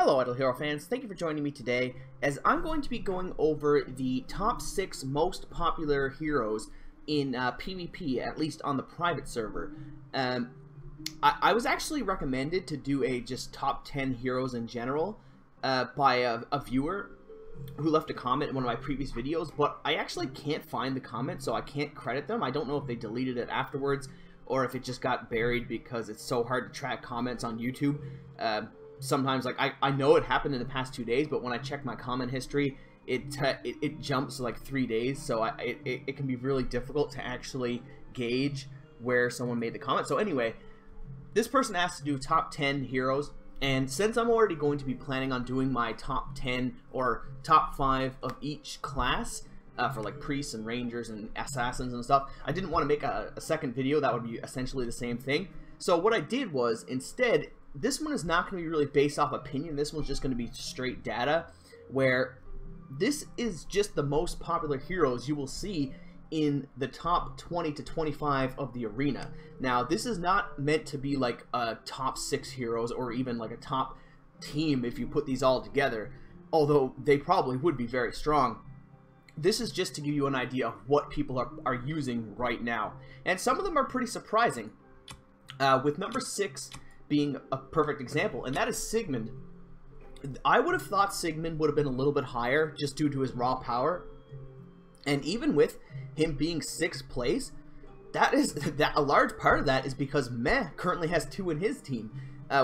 Hello Idle Hero fans, thank you for joining me today as I'm going to be going over the top 6 most popular heroes in PvP, at least on the private server. I was actually recommended to do a just top 10 heroes in general by a viewer who left a comment in one of my previous videos, but I actually can't find the comment, so I can't credit them. I don't know if they deleted it afterwards or if it just got buried because it's so hard to track comments on YouTube. Sometimes, like, I know it happened in the past 2 days, but when I check my comment history, it jumps like 3 days, so it can be really difficult to actually gauge where someone made the comment. So anyway, this person asked to do top 10 heroes, and since I'm already going to be planning on doing my top 10 or top 5 of each class for like priests and rangers and assassins and stuff, I didn't want to make a second video that would be essentially the same thing. So what I did was, instead, this one is not going to be really based off opinion. This one's just going to be straight data, where this is just the most popular heroes you will see in the top 20 to 25 of the arena. Now, this is not meant to be like a top 6 heroes or even like a top team if you put these all together, although they probably would be very strong. This is just to give you an idea of what people are using right now, and some of them are pretty surprising, with number 6 being a perfect example, and that is Sigmund. I would have thought Sigmund would have been a little bit higher just due to his raw power, and even with him being 6th place, a large part of that is because Meh currently has 2 in his team.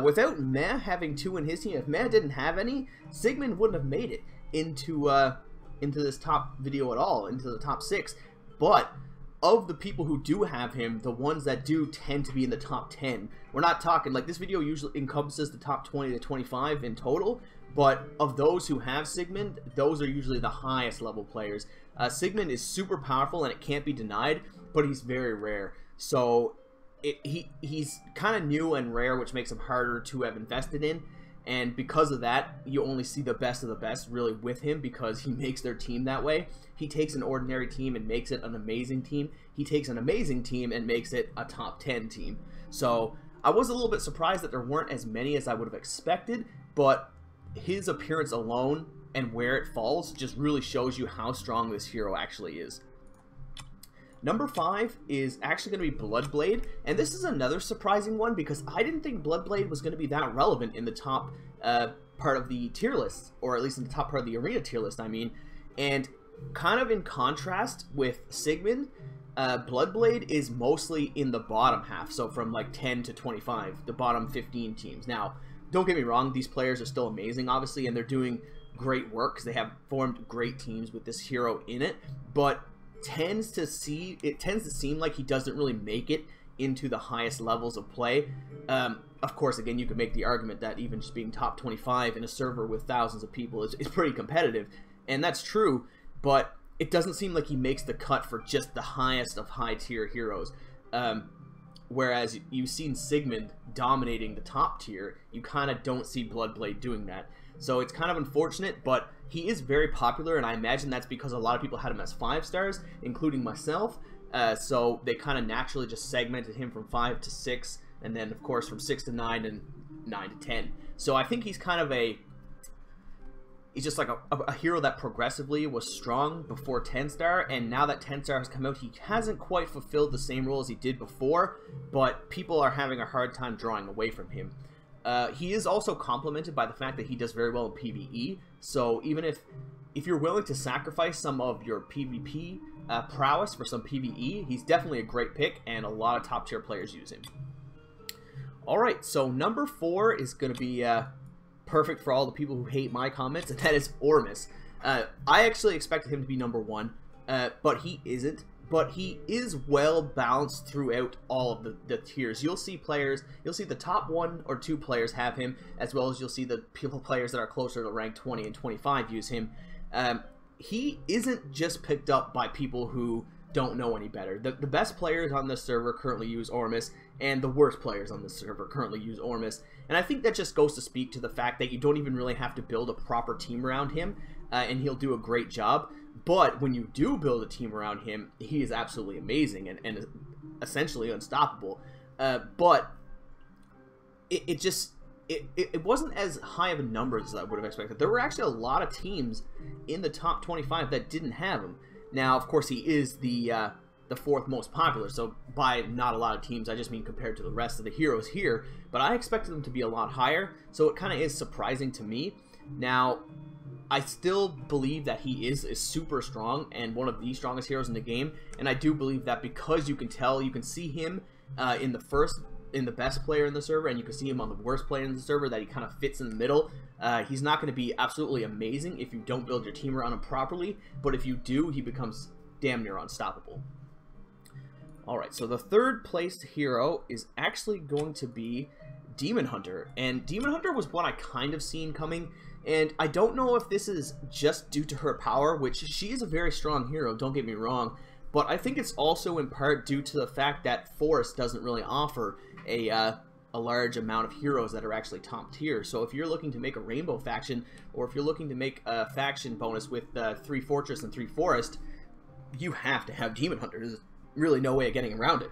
Without Meh having 2 in his team, if Meh didn't have any, Sigmund wouldn't have made it into this top video at all, into the top 6. But of the people who do have him, the ones that do tend to be in the top 10. We're not talking, like, this video usually encompasses the top 20 to 25 in total, but of those who have Sigmund, those are usually the highest level players. Sigmund is super powerful and it can't be denied, but he's very rare. So he's kind of new and rare, which makes him harder to have invested in. And because of that, you only see the best of the best really with him, because he makes their team that way. He takes an ordinary team and makes it an amazing team. He takes an amazing team and makes it a top 10 team. So I was a little bit surprised that there weren't as many as I would have expected, but his appearance alone and where it falls just really shows you how strong this hero actually is. Number 5 is actually going to be Bloodblade, and this is another surprising one because I didn't think Bloodblade was going to be that relevant in the top part of the tier list, or at least in the top part of the arena tier list, I mean. And kind of in contrast with Sigmund, Bloodblade is mostly in the bottom half, so from like 10 to 25, the bottom 15 teams. Now, don't get me wrong, these players are still amazing, obviously, and they're doing great work because they have formed great teams with this hero in it, but it tends to seem like he doesn't really make it into the highest levels of play. Of course, again, you could make the argument that even just being top 25 in a server with thousands of people is pretty competitive, and that's true, but it doesn't seem like he makes the cut for just the highest of high tier heroes. Whereas you've seen Sigmund dominating the top tier, you kind of don't see Bloodblade doing that. So it's kind of unfortunate, but he is very popular, and I imagine that's because a lot of people had him as 5 stars, including myself. So they kind of naturally just segmented him from 5 to 6, and then of course from 6 to 9 and 9 to 10. So I think he's kind of he's just like a hero that progressively was strong before 10 star, and now that 10 star has come out, he hasn't quite fulfilled the same role as he did before, but people are having a hard time drawing away from him. He is also complemented by the fact that he does very well in PvE, so even if you're willing to sacrifice some of your PvP prowess for some PvE, he's definitely a great pick, and a lot of top tier players use him. Alright, so number 4 is going to be perfect for all the people who hate my comments, and that is Ormus. I actually expected him to be number 1, but he isn't. But he is well balanced throughout all of the tiers. You'll see the top 1 or 2 players have him, as well as you'll see the players that are closer to rank 20 and 25 use him. He isn't just picked up by people who don't know any better. The best players on this server currently use Ormus, and the worst players on this server currently use Ormus. And I think that just goes to speak to the fact that you don't even really have to build a proper team around him, and he'll do a great job. But when you do build a team around him, he is absolutely amazing and essentially unstoppable. But it just it wasn't as high of a numbers as I would have expected. There were actually a lot of teams in the top 25 that didn't have him. Now, of course, he is the 4th most popular, so by not a lot of teams, I just mean compared to the rest of the heroes here, but I expected them to be a lot higher, so it kind of is surprising to me. Now, I still believe that he is super strong and one of the strongest heroes in the game, and I do believe that because you can see him in the best player in the server, and you can see him on the worst player in the server, that he kind of fits in the middle. He's not going to be absolutely amazing if you don't build your team around him properly, but if you do, he becomes damn near unstoppable. Alright, so the 3rd placed hero is actually going to be Demon Hunter, and Demon Hunter was what I kind of seen coming, and I don't know if this is just due to her power, which she is a very strong hero, don't get me wrong, but I think it's also in part due to the fact that Forest doesn't really offer a large amount of heroes that are actually top tier. So if you're looking to make a rainbow faction, or if you're looking to make a faction bonus with 3 Fortress and 3 Forest, you have to have Demon Hunter. There's really no way of getting around it.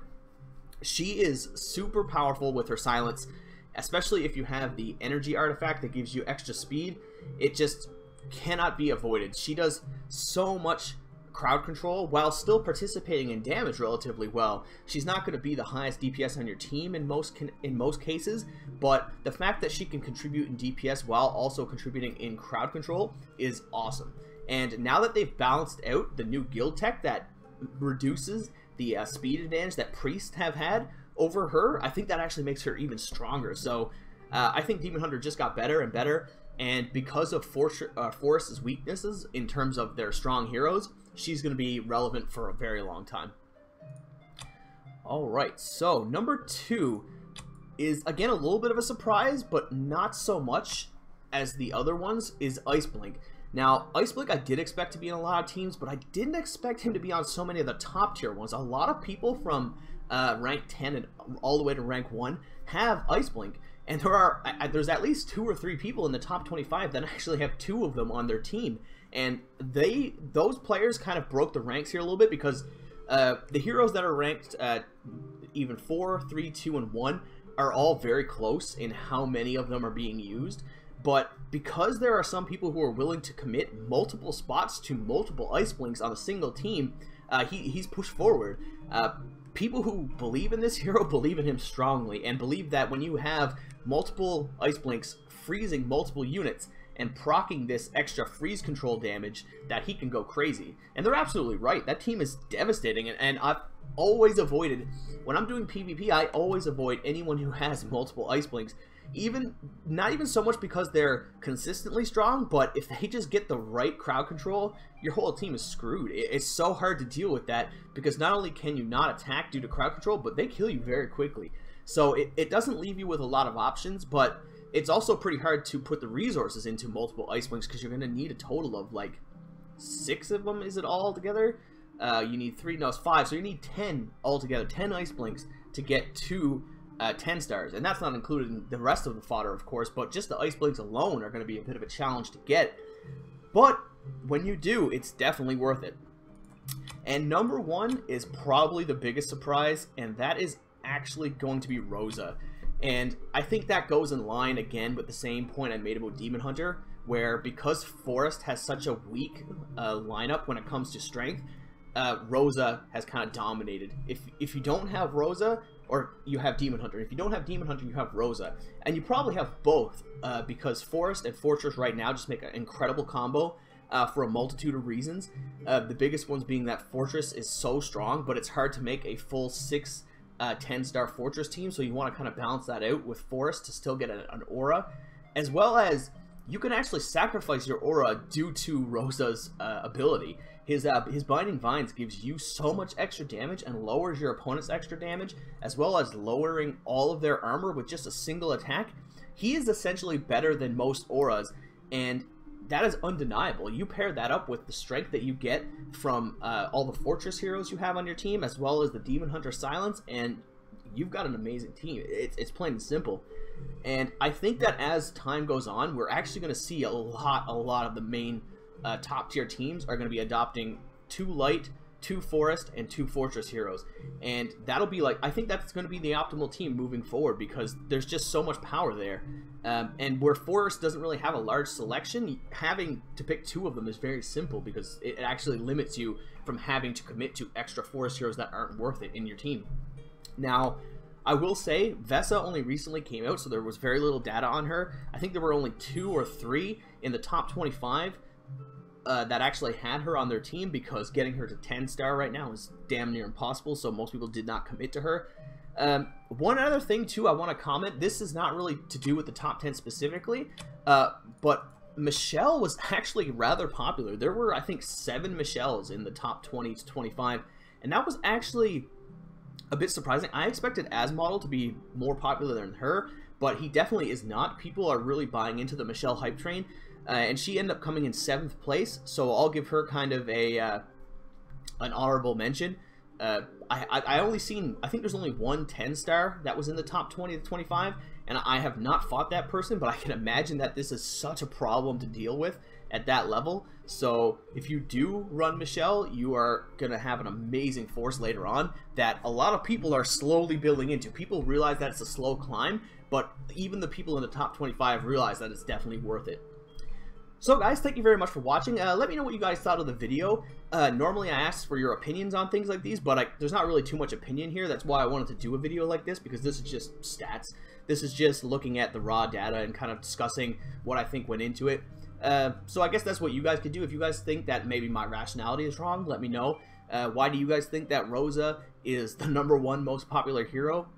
She is super powerful with her silence, especially if you have the energy artifact that gives you extra speed. It just cannot be avoided. She does so much crowd control while still participating in damage relatively well. She's not going to be the highest DPS on your team in most cases, but the fact that she can contribute in DPS while also contributing in crowd control is awesome. And now that they've balanced out the new guild tech that reduces the speed advantage that priests have had over her, I think that actually makes her even stronger. So I think Demon Hunter just got better and better, and because of Forest's weaknesses in terms of their strong heroes, she's going to be relevant for a very long time. Alright, so number 2 is again a little bit of a surprise, but not so much as the other ones, is Iceblade. Now, Iceblade I did expect to be in a lot of teams, but I didn't expect him to be on so many of the top tier ones. A lot of people from rank 10 and all the way to rank 1 have Iceblade, and there's at least 2 or 3 people in the top 25 that actually have 2 of them on their team. And those players kind of broke the ranks here a little bit, because the heroes that are ranked even 4, 3, 2, and 1 are all very close in how many of them are being used. But because there are some people who are willing to commit multiple spots to multiple Iceblades on a single team, he's pushed forward. People who believe in this hero believe in him strongly, and believe that when you have multiple Iceblades freezing multiple units and proccing this extra freeze control damage, that he can go crazy. And they're absolutely right. That team is devastating, and I've always avoided, when I'm doing PvP, I always avoid anyone who has multiple Iceblades. Not even so much because they're consistently strong, but if they just get the right crowd control, your whole team is screwed. It's so hard to deal with that, because not only can you not attack due to crowd control, but they kill you very quickly. So it doesn't leave you with a lot of options, but it's also pretty hard to put the resources into multiple Iceblades, because you're going to need a total of like 6 of them, is it all together? You need 3, no, it's 5, so you need 10 altogether, 10 Iceblades to get to 10 stars, and that's not including the rest of the fodder, of course, but just the Iceblades alone are going to be a bit of a challenge to get. But when you do, it's definitely worth it. And number 1 is probably the biggest surprise, and that is actually going to be Rosa. And I think that goes in line again with the same point I made about Demon Hunter, where because Forest has such a weak lineup when it comes to strength, Rosa has kind of dominated. If you don't have Rosa, or you have Demon Hunter. If you don't have Demon Hunter, you have Rosa. And you probably have both, because Forest and Fortress right now just make an incredible combo for a multitude of reasons. The biggest ones being that Fortress is so strong, but it's hard to make a full 6 10-star Fortress team, so you want to kind of balance that out with Forest to still get an aura, as well as you can actually sacrifice your aura due to Rosa's ability. His Binding Vines gives you so much extra damage and lowers your opponent's extra damage, as well as lowering all of their armor with just a single attack. He is essentially better than most auras, and that is undeniable. You pair that up with the strength that you get from all the Fortress heroes you have on your team, as well as the Demon Hunter Silence, and you've got an amazing team. It's plain and simple. And I think that as time goes on, we're actually going to see a lot of the main top tier teams are going to be adopting 2 light 2 forest and 2 fortress heroes, and that'll be like, I think that's going to be the optimal team moving forward, because there's just so much power there, and where forest doesn't really have a large selection, having to pick 2 of them is very simple, because it actually limits you from having to commit to extra forest heroes that aren't worth it in your team. Now, I will say Vesa only recently came out, so there was very little data on her. I think there were only 2 or 3 in the top 25 that actually had her on their team, because getting her to 10-star right now is damn near impossible, so most people did not commit to her. One other thing too I want to comment, this is not really to do with the top 10 specifically, but Michelle was actually rather popular. There were, I think, 7 Michelles in the top 20 to 25, and that was actually a bit surprising. I expected Asmodel to be more popular than her, but he definitely is not. People are really buying into the Michelle hype train. And she ended up coming in 7th place, so I'll give her kind of a an honorable mention. I only seen, I think there's only 1 10-star that was in the top 20 to 25, and I have not fought that person, but I can imagine that this is such a problem to deal with at that level. So if you do run Michelle, you are going to have an amazing force later on that a lot of people are slowly building into. People realize that it's a slow climb, but even the people in the top 25 realize that it's definitely worth it. So guys, thank you very much for watching. Let me know what you guys thought of the video. Normally I ask for your opinions on things like these, but there's not really too much opinion here. That's why I wanted to do a video like this, because this is just stats. This is just looking at the raw data and kind of discussing what I think went into it. So I guess that's what you guys could do. If you guys think that maybe my rationality is wrong, let me know. Why do you guys think that Rosa is the #1 most popular hero,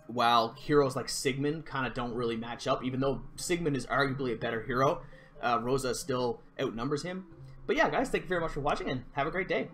while heroes like Sigmund kind of don't really match up, even though Sigmund is arguably a better hero? Rosa still outnumbers him. But yeah, guys, thank you very much for watching, and have a great day.